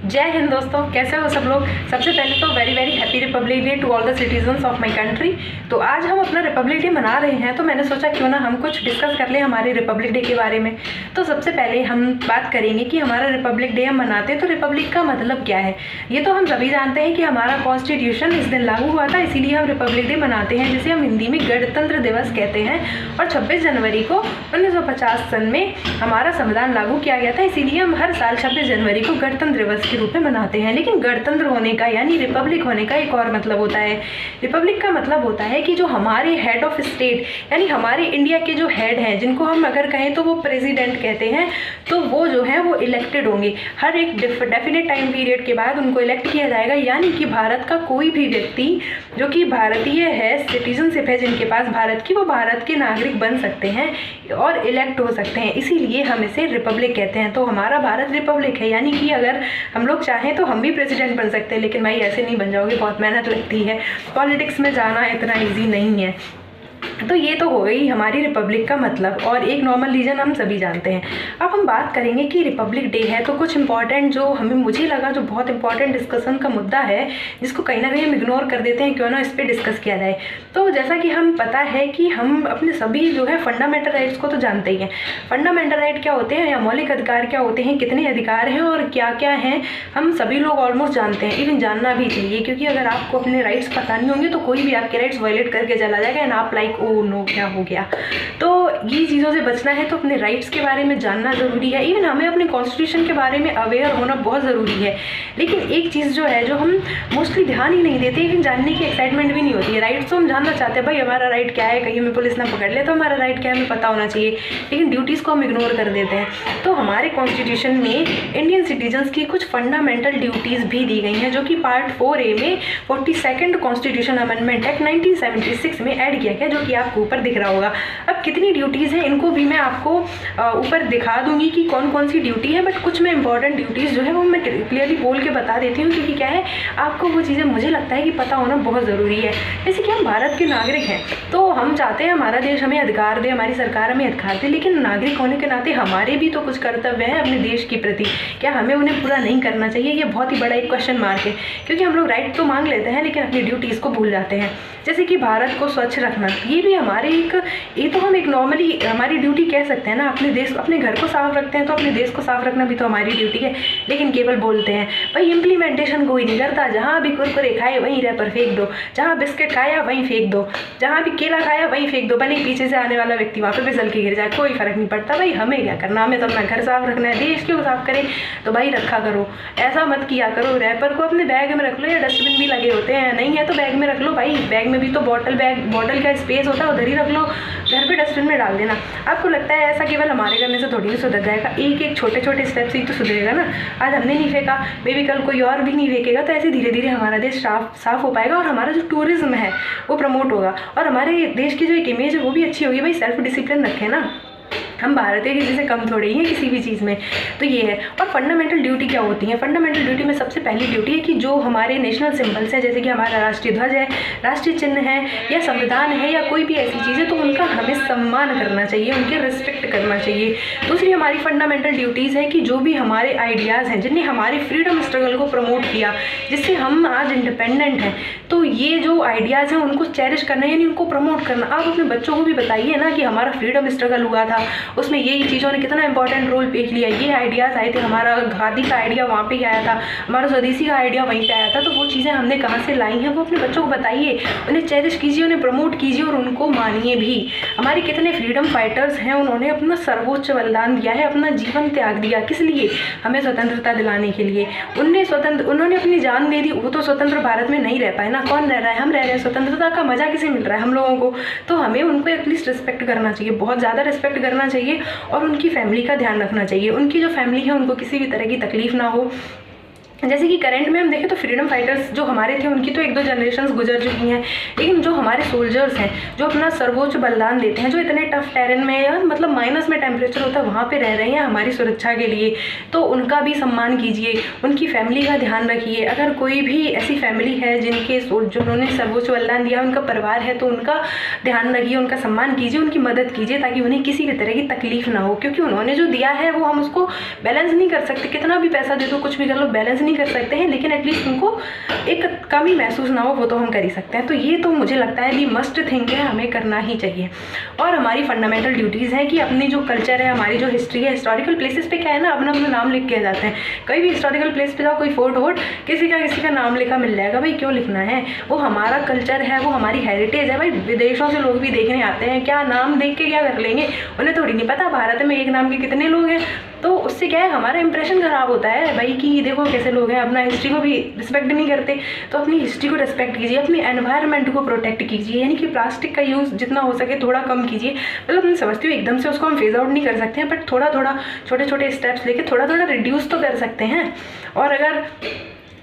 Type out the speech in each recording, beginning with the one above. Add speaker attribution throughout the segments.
Speaker 1: जय हिंद दोस्तों, कैसे हो सब लोग। सबसे पहले तो very very happy republic day to all the citizens of my country. तो आज हम अपना रिपब्लिक डे मना रहे हैं, तो मैंने सोचा क्यों ना हम कुछ डिस्कस कर लें हमारे रिपब्लिक डे के बारे में। तो सबसे पहले हम बात करेंगे कि हमारा रिपब्लिक डे हम मनाते हैं तो रिपब्लिक का मतलब क्या है। ये तो हम सभी जानते हैं कि हमारा कॉन्स्टिट्यूशन इस दिन लागू हुआ था, इसीलिए हम रिपब्लिक डे मनाते हैं, जिसे हम हिंदी में गणतंत्र दिवस कहते हैं। और 26 जनवरी को 1950 सन में हमारा संविधान लागू किया गया था, इसीलिए हम हर साल 26 जनवरी को गणतंत्र दिवस के रूप में मनाते हैं। लेकिन गणतंत्र होने का यानी रिपब्लिक होने का एक और मतलब होता है। रिपब्लिक का मतलब होता है कि जो हमारे हेड ऑफ स्टेट यानी हमारे इंडिया के जो हेड हैं, जिनको हम अगर कहें तो वो प्रेसिडेंट कहते हैं, तो वो जो है वो इलेक्टेड होंगे। हर एक डेफिनेट टाइम पीरियड के बाद उनको इलेक्ट किया जाएगा, यानी कि भारत का कोई भी व्यक्ति जो कि भारतीय है, सिटीजनशिप है जिनके पास भारत की, वो भारत के नागरिक बन सकते हैं और इलेक्ट हो सकते हैं। इसीलिए हम इसे रिपब्लिक कहते हैं। तो हमारा भारत रिपब्लिक है, यानी कि अगर हम लोग चाहें तो हम भी प्रेसिडेंट बन सकते हैं, लेकिन भाई ऐसे नहीं बन जाओगे, बहुत मेहनत लगती है। पॉलिटिक्स में जाना इतना ईजी नहीं है। तो ये तो हो गई हमारी रिपब्लिक का मतलब, और एक नॉर्मल रीजन हम सभी जानते हैं। अब हम बात करेंगे कि रिपब्लिक डे है तो कुछ इंपॉर्टेंट जो मुझे लगा जो बहुत इंपॉर्टेंट डिस्कशन का मुद्दा है, जिसको कहीं ना कहीं हम इग्नोर कर देते हैं, क्यों ना इस पर डिस्कस किया जाए। तो जैसा कि हम पता है कि हम अपने सभी जो है फंडामेंटल राइट्स को तो जानते ही हैं। फंडामेंटल राइट क्या होते हैं या मौलिक अधिकार क्या होते हैं, कितने अधिकार हैं और क्या क्या हैं, हम सभी लोग ऑलमोस्ट जानते हैं। इवन जानना भी चाहिए, क्योंकि अगर आपको अपने राइट्स पता नहीं होंगे तो कोई भी आपके राइट्स वायलेट करके चला जाएगा एंड आप लाइक ओ नो क्या हो गया। तो ये चीज़ों से बचना है तो अपने राइट्स के बारे में जानना ज़रूरी है। इवन हमें अपने कॉन्स्टिट्यूशन के बारे में अवेयर होना बहुत ज़रूरी है। लेकिन एक चीज़ जो है जो हम मोस्टली ध्यान ही नहीं देते, इवन जानने की एक्साइटमेंट भी नहीं होती है। राइट्स तो हम जानना चाहते हैं, भाई हमारा राइट क्या है, कहीं हमें पुलिस ना पकड़ ले तो हमारा राइट क्या है हमें पता होना चाहिए, लेकिन ड्यूटीज़ को हम इग्नोर कर देते हैं। तो हमारे कॉन्स्टिट्यूशन में इंडियन सिटीजन्स की कुछ फंडामेंटल ड्यूटीज़ भी दी गई हैं, जो कि पार्ट 4A में 42nd कॉन्स्टिट्यूशन अमेंडमेंट एक्ट 1976 में ऐड किया गया, जो कि आपको ऊपर दिख रहा होगा। अब कितनी ड्यूटीज़ हैं इनको भी मैं आपको ऊपर दिखा दूंगी कि कौन कौन सी ड्यूटी है, बट कुछ में इंपॉर्टेंट ड्यूटीज़ जो है वो मैं क्लियरली बोल के बता देती हूँ, क्योंकि क्या है आपको वो चीज़ें मुझे लगता है कि पता होना बहुत ज़रूरी है। जैसे कि हम भारत के नागरिक हैं, तो हम चाहते हैं हमारा देश हमें अधिकार दे, हमारी सरकार हमें अधिकार दे, लेकिन नागरिक होने के नाते हमारे भी तो कुछ कर्तव्य हैं अपने देश के प्रति। क्या हमें उन्हें पूरा नहीं करना चाहिए? ये बहुत ही बड़ा एक क्वेश्चन मार्क है, क्योंकि हम लोग राइट तो मांग लेते हैं लेकिन अपनी ड्यूटीज़ को भूल जाते हैं। जैसे कि भारत को स्वच्छ रखना, ये भी हमारे ये तो हम एक नॉर्मली हमारी ड्यूटी कह सकते हैं ना। अपने देश अपने घर को साफ रखते हैं तो अपने देश को साफ रखना भी तो हमारी ड्यूटी है, लेकिन केवल बोलते हैं। भाई इम्प्लीमेंटेशन कोई नहीं करता। जहाँ भी कुरकुरे खाए वहीं रैपर फेंक दो, जहाँ बिस्किट खाया वहीं फेंक दो, जहाँ भी केला खाया वहीं फेंक दो, बने पीछे से आने वाला व्यक्ति वहाँ पे फिसल के गिर जाए, कोई फर्क नहीं पड़ता। भाई हमें क्या करना, हमें तो अपना घर साफ रखना है। देश क्यों साफ करें? तो भाई रखा करो, ऐसा मत किया करो। रैपर को अपने बैग में रख लो, या डस्टबिन भी लगे होते हैं, नहीं है तो बैग में रख लो। भाई बैग में भी तो बॉटल का स्पेस होता है, उधर ही रख लो, घर पे डस्टबिन में डाल देना। आपको लगता है ऐसा केवल हमारे करने से थोड़ी नहीं सुधर जाएगा? एक एक छोटे छोटे स्टेप से ही तो सुधरेगा ना। आज हमने नहीं फेंका, मे बी कल कोई और भी नहीं फेंकेगा, तो ऐसे धीरे धीरे हमारा देश साफ हो पाएगा और हमारा जो टूरिज्म है वो प्रमोट होगा, और हमारे देश की जो एक इमेज है वो भी अच्छी होगी। भाई सेल्फ डिसिप्लिन रखें ना, हम भारतीय किसी से कम थोड़े ही हैं किसी भी चीज़ में। तो ये है। और फंडामेंटल ड्यूटी क्या होती है? फंडामेंटल ड्यूटी में सबसे पहली ड्यूटी है कि जो हमारे नेशनल सिंबल्स हैं, जैसे कि हमारा राष्ट्रीय ध्वज है, राष्ट्रीय चिन्ह है, या संविधान है, या कोई भी ऐसी चीज़ है, तो उनका हमें सम्मान करना चाहिए, उनके रिस्पेक्ट करना चाहिए। दूसरी हमारी फंडामेंटल ड्यूटीज़ है कि जो भी हमारे आइडियाज़ हैं, जिनने हमारे फ्रीडम स्ट्रगल को प्रमोट किया, जिससे हम आज इंडिपेंडेंट हैं, तो ये जो आइडियाज़ हैं उनको चेरिश करना, यानी उनको प्रमोट करना। आप अपने बच्चों को भी बताइए ना कि हमारा फ्रीडम स्ट्रगल हुआ था, उसमें यही चीज़ों ने कितना इंपॉर्टेंट रोल प्ले किया, ये आइडियाज़ आए थे, हमारा खादी का आइडिया वहाँ पे ही आया था, हमारा स्वदेशी का आइडिया वहीं पे आया था। तो वो चीज़ें हमने कहाँ से लाई हैं वो अपने बच्चों को बताइए, उन्हें चेरिश कीजिए, उन्हें प्रमोट कीजिए और उनको मानिए भी। हमारे कितने फ्रीडम फाइटर्स हैं, उन्होंने अपना सर्वोच्च बलिदान दिया है, अपना जीवन त्याग दिया, किस लिए? हमें स्वतंत्रता दिलाने के लिए। उन्होंने अपनी जान दे दी। वो तो स्वतंत्र भारत में नहीं रह पाए ना, कौन रह रहा है? हम रह रहे हैं। स्वतंत्रता का मजा किसे मिल रहा है? हम लोगों को। तो हमें उनको एटलीस्ट रिस्पेक्ट करना चाहिए, बहुत ज़्यादा रिस्पेक्ट करना चाहिए, और उनकी फैमिली का ध्यान रखना चाहिए। उनकी जो फैमिली है उनको किसी भी तरह की तकलीफ ना हो। जैसे कि करंट में हम देखें तो फ्रीडम फाइटर्स जो हमारे थे उनकी तो 1-2 जनरेशन्स गुजर चुकी हैं, लेकिन जो हमारे सोल्जर्स हैं जो अपना सर्वोच्च बलिदान देते हैं, जो इतने टफ टेरेन में या मतलब माइनस में टेम्परेचर होता है वहाँ पे रह रहे हैं हमारी सुरक्षा के लिए, तो उनका भी सम्मान कीजिए, उनकी फैमिली का ध्यान रखिए। अगर कोई भी ऐसी फैमिली है जिन्होंने सर्वोच्च बलिदान दिया, उनका परिवार है, तो उनका ध्यान रखिए, उनका सम्मान कीजिए, उनकी मदद कीजिए, ताकि उन्हें किसी भी तरह की तकलीफ ना हो। क्योंकि उन्होंने जो दिया है वो हम उसको बैलेंस नहीं कर सकते, कितना भी पैसा दे दो, कुछ भी कर लो, बैलेंस नहीं नहीं कर सकते हैं, लेकिन एटलीस्ट उनको एक कमी महसूस ना हो वो तो हम कर ही सकते हैं। तो ये तो मुझे लगता है दी मस्ट थिंग है, हमें करना ही चाहिए। और हमारी फंडामेंटल ड्यूटीज़ हैं कि अपनी जो कल्चर है, हमारी जो हिस्ट्री है, हिस्टोरिकल प्लेसेस पे क्या है ना, अपना अपना नाम लिख के जाते हैं। कहीं भी हिस्टोरिकल प्लेस पे जाओ, कोई फोर्ट वोट, किसी का नाम लिखा मिल जाएगा। भाई क्यों लिखना है, वो हमारा कल्चर है, वो हमारी हेरिटेज है। भाई विदेशों से लोग भी देखने आते हैं, क्या नाम देख के क्या कर लेंगे, उन्हें थोड़ी नहीं पता भारत में एक नाम के कितने लोग हैं। तो उससे क्या है, हमारा इंप्रेशन खराब होता है भाई कि देखो कैसे लोग हैं, अपना हिस्ट्री को भी रिस्पेक्ट नहीं करते। तो अपनी हिस्ट्री को रिस्पेक्ट कीजिए, अपनी एनवायरनमेंट को प्रोटेक्ट कीजिए, यानी कि प्लास्टिक का यूज़ जितना हो सके थोड़ा कम कीजिए। मतलब मैं समझती हूँ एकदम से उसको हम फेज आउट नहीं कर सकते हैं, बट थोड़ा थोड़ा छोटे छोटे स्टेप्स लेके थोड़ा थोड़ा रिड्यूस तो कर सकते हैं।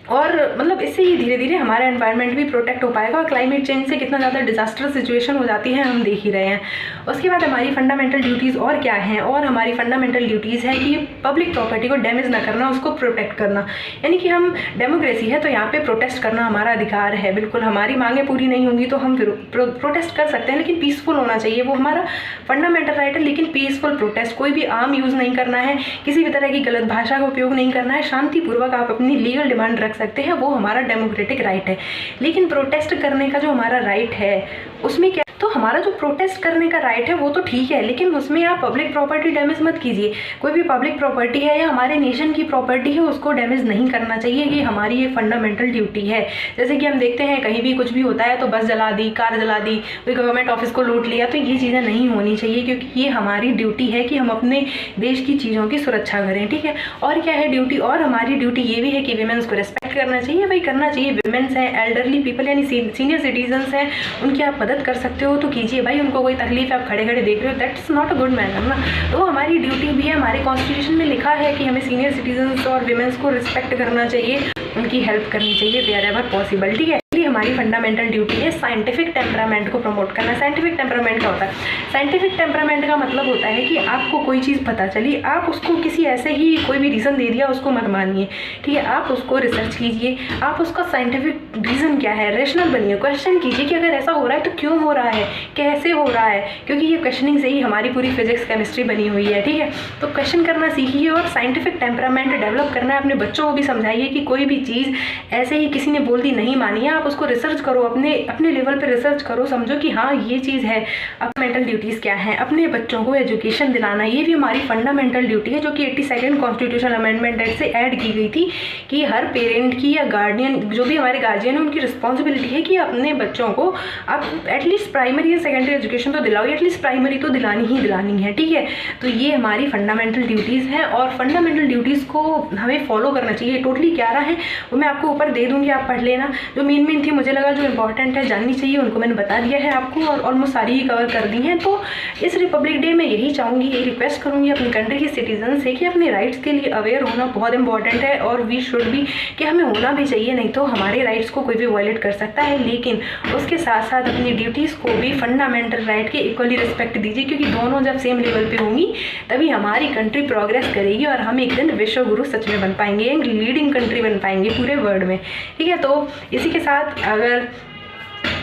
Speaker 1: और मतलब इससे ही धीरे धीरे हमारा एनवायरनमेंट भी प्रोटेक्ट हो पाएगा। और क्लाइमेट चेंज से कितना ज़्यादा डिजास्टर सिचुएशन हो जाती है हम देख ही रहे हैं। उसके बाद हमारी फंडामेंटल ड्यूटीज़ और क्या हैं, और हमारी फंडामेंटल ड्यूटीज़ है कि पब्लिक प्रॉपर्टी को डैमेज ना करना, उसको प्रोटेक्ट करना। यानी कि हम डेमोक्रेसी है तो यहाँ पे प्रोटेस्ट करना हमारा अधिकार है। बिल्कुल हमारी मांगें पूरी नहीं होंगी तो हम प्रोटेस्ट कर सकते हैं, लेकिन पीसफुल होना चाहिए, वो हमारा फंडामेंटल राइट है। लेकिन पीसफुल प्रोटेस्ट, कोई भी आर्म यूज़ नहीं करना है, किसी भी तरह की गलत भाषा का उपयोग नहीं करना है, शांतिपूर्वक आप अपनी लीगल डिमांड रख सकते हैं, वो हमारा डेमोक्रेटिक राइट है। लेकिन प्रोटेस्ट करने का जो हमारा राइट है उसमें क्या, तो हमारा जो प्रोटेस्ट करने का राइट है वो तो ठीक है, लेकिन उसमें आप पब्लिक प्रॉपर्टी डैमेज मत कीजिए। कोई भी पब्लिक प्रॉपर्टी है या हमारे नेशन की प्रॉपर्टी है उसको डैमेज नहीं करना चाहिए, ये हमारी ये फंडामेंटल ड्यूटी है। जैसे कि हम देखते हैं कहीं भी कुछ भी होता है तो बस जला दी, कार जला दी, कोई गवर्नमेंट ऑफिस को लूट लिया, तो ये चीज़ें नहीं होनी चाहिए, क्योंकि ये हमारी ड्यूटी है कि हम अपने देश की चीज़ों की सुरक्षा करें। ठीक है, और क्या है ड्यूटी, और हमारी ड्यूटी ये भी है कि वीमेंस को रिस्पेक्ट करना चाहिए। भाई करना चाहिए, वीमेंस हैं, एल्डरली पीपल यानी सीनियर सिटीजन्स हैं, उनकी आप मदद कर सकते हो तो कीजिए। भाई उनको कोई तकलीफ है, आप खड़े खड़े देख रहे हो, that's not a good manner ना। तो हमारी ड्यूटी भी है, हमारे कॉन्स्टिट्यूशन में लिखा है कि हमें सीनियर सिटीजन्स और वीमेंस को रिस्पेक्ट करना चाहिए, उनकी हेल्प करनी चाहिए वेयर एवर पॉसिबल। ठीक है, हमारी फंडामेंटल ड्यूटी है साइंटिफिक टेम्परामेंट को प्रमोट करना। साइंटिफिक टेम्परामेंट क्या होता है, साइंटिफिक टेम्परामेंट का मतलब होता है कि आपको कोई चीज़ पता चली, आप उसको किसी ऐसे ही कोई भी रीज़न दे दिया उसको मत मानिए। ठीक है, आप उसको रिसर्च कीजिए, आप उसका साइंटिफिक रीज़न क्या है, रेशनल बनिए, क्वेश्चन कीजिए कि अगर ऐसा हो रहा है तो क्यों हो रहा है, कैसे हो रहा है, क्योंकि ये क्वेश्चनिंग से ही हमारी पूरी फिजिक्स केमिस्ट्री बनी हुई है। ठीक है, तो क्वेश्चन करना सीखिए और साइंटिफिक टेम्परामेंट डेवलप करना है। अपने बच्चों को भी समझाइए कि कोई भी चीज़ ऐसे ही किसी ने बोल दी नहीं मानी है, आप उसको रिसर्च करो, अपने लेवल पे रिसर्च करो, समझो कि हाँ ये चीज़ है। अब मेंटल ड्यूटीज़ क्या है, अपने बच्चों को एजुकेशन दिलाना, ये भी हमारी फंडामेंटल ड्यूटी है, जो कि 82nd कॉन्स्टिट्यूशनल अमेंडमेंट एक्ट से ऐड की गई थी कि हर पेरेंट की या गार्डियन, जो भी हमारे गार्जियन है, उनकी रिस्पॉन्सिबिलिटी है कि अपने बच्चों को आप एटलीस्ट प्राइमरी या सेकेंडरी एजुकेशन तो दिलाओ, एटलीस्ट प्राइमरी तो दिलानी है। ठीक है, तो ये हमारी फंडामेंटल ड्यूटीज़ हैं और फंडामेंटल ड्यूटीज़ को हमें फॉलो करना चाहिए। टोटली 11 है, वो मैं आपको ऊपर दे दूँगी, आप पढ़ लेना। जो मेन थी मुझे लगा जो इंपॉर्टेंट है जाननी चाहिए उनको मैंने बता दिया है आपको, और ऑलमोस्ट सारी ही कवर कर दी हैं। तो इस रिपब्लिक डे में यही चाहूँगी, यही रिक्वेस्ट करूँगी अपनी कंट्री के सिटीजन से कि अपने राइट्स के लिए अवेयर होना बहुत इंपॉर्टेंट है, और वी शुड भी, कि हमें होना भी चाहिए, नहीं तो हमारे राइट्स को कोई भी वायलेट कर सकता है। लेकिन उसके साथ साथ अपनी ड्यूटीज़ को भी फंडामेंटल राइट के इक्वली रिस्पेक्ट दीजिए, क्योंकि दोनों जब सेम लेवल पे होंगी तभी हमारी कंट्री प्रोग्रेस करेगी और हम एक दिन विश्व गुरु सच में बन पाएंगे, एक लीडिंग कंट्री बन पाएंगे पूरे वर्ल्ड में। ठीक है, तो इसी के साथ अगर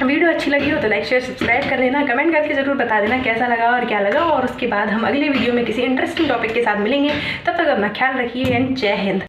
Speaker 1: वीडियो अच्छी लगी हो तो लाइक शेयर सब्सक्राइब कर लेना, कमेंट करके ज़रूर बता देना कैसा लगा और क्या लगा। और उसके बाद हम अगले वीडियो में किसी इंटरेस्टिंग टॉपिक के साथ मिलेंगे, तब तक अपना ख्याल रखिए एंड जय हिंद।